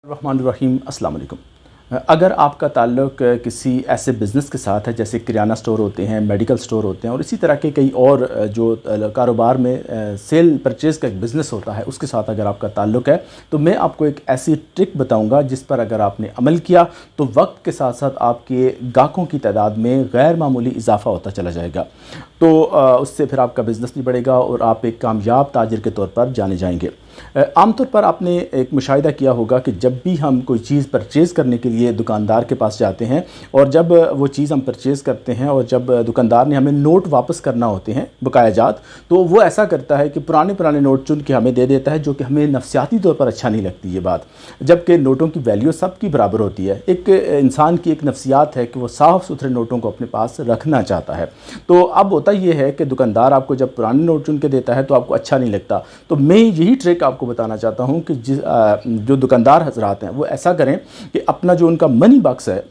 रहमानिर्रहीम अस्सलाम वालेकुम। अगर आपका ताल्लुक़ किसी ऐसे बिज़नेस के साथ है जैसे किराना स्टोर होते हैं, मेडिकल स्टोर होते हैं और इसी तरह के कई और जो कारोबार में सेल परचेज़ का एक बिज़नेस होता है उसके साथ अगर आपका ताल्लुक़ है तो मैं आपको एक ऐसी ट्रिक बताऊंगा जिस पर अगर आपने अमल किया तो वक्त के साथ साथ आपके गाहकों की तादाद में गैर मामूली इजाफ़ा होता चला जाएगा। तो उससे फिर आपका बिज़नेस भी बढ़ेगा और आप एक कामयाब ताजिर के तौर पर जाने जाएंगे। आमतौर पर आपने एक मुशाहिदा किया होगा कि जब भी हम कोई चीज़ परचेज़ करने के लिए दुकानदार के पास जाते हैं और जब वो चीज़ हम परचेज़ करते हैं और जब दुकानदार ने हमें नोट वापस करना होते हैं बकाया जात, तो वो ऐसा करता है कि पुराने नोट चुन के हमें दे देता है, जो कि हमें नफसियाती तौर पर अच्छा नहीं लगती ये बात, जबकि नोटों की वैल्यू सबकी बराबर होती है। एक इंसान की एक नफसियात है कि वो साफ़ सुथरे नोटों को अपने पास रखना चाहता है। तो अब होता ये है कि दुकानदार आपको जब पुराने नोट चुन के देता है तो आपको अच्छा नहीं लगता। तो मैं यही ट्रिक आपको बताना चाहता हूं कि जो दुकानदार हजरात हैं वो ऐसा करें कि अपना जो उनका मनी बॉक्स है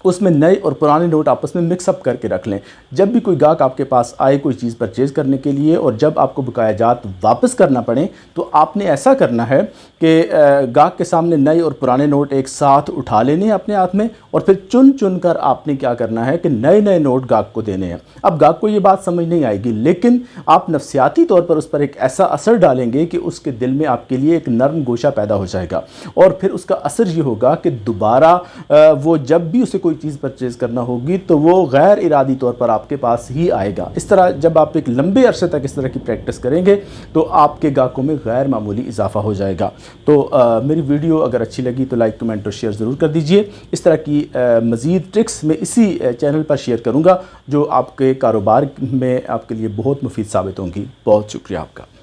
उसमें नए और पुराने नोट आपस में मिक्सअप करके रख लें। जब भी कोई गाहक आपके पास आए कोई चीज़ परचेज़ करने के लिए और जब आपको बकाया जात वापस करना पड़े तो आपने ऐसा करना है कि गाहक के सामने नए और पुराने नोट एक साथ उठा लेने हैं अपने हाथ में और फिर चुन चुन कर आपने क्या करना है कि नए नोट गाहक को देने हैं। अब गाहक को ये बात समझ नहीं आएगी, लेकिन आप नफसियाती तौर पर उस पर एक ऐसा असर डालेंगे कि उसके दिल में आपके लिए एक नर्म गोशा पैदा हो जाएगा और फिर उसका असर ये होगा कि दोबारा वो जब भी उसे चीज़ परचेज़ करना होगी तो वो गैर इरादी तौर पर आपके पास ही आएगा। इस तरह जब आप एक लंबे अरसे तक इस तरह की प्रैक्टिस करेंगे तो आपके गाहकों में गैर मामूली इजाफा हो जाएगा। तो मेरी वीडियो अगर अच्छी लगी तो लाइक कमेंट और शेयर ज़रूर कर दीजिए। इस तरह की मज़ीद ट्रिक्स मैं इसी चैनल पर शेयर करूँगा जो आपके कारोबार में आपके लिए बहुत मुफीद साबित होंगी। बहुत शुक्रिया आपका।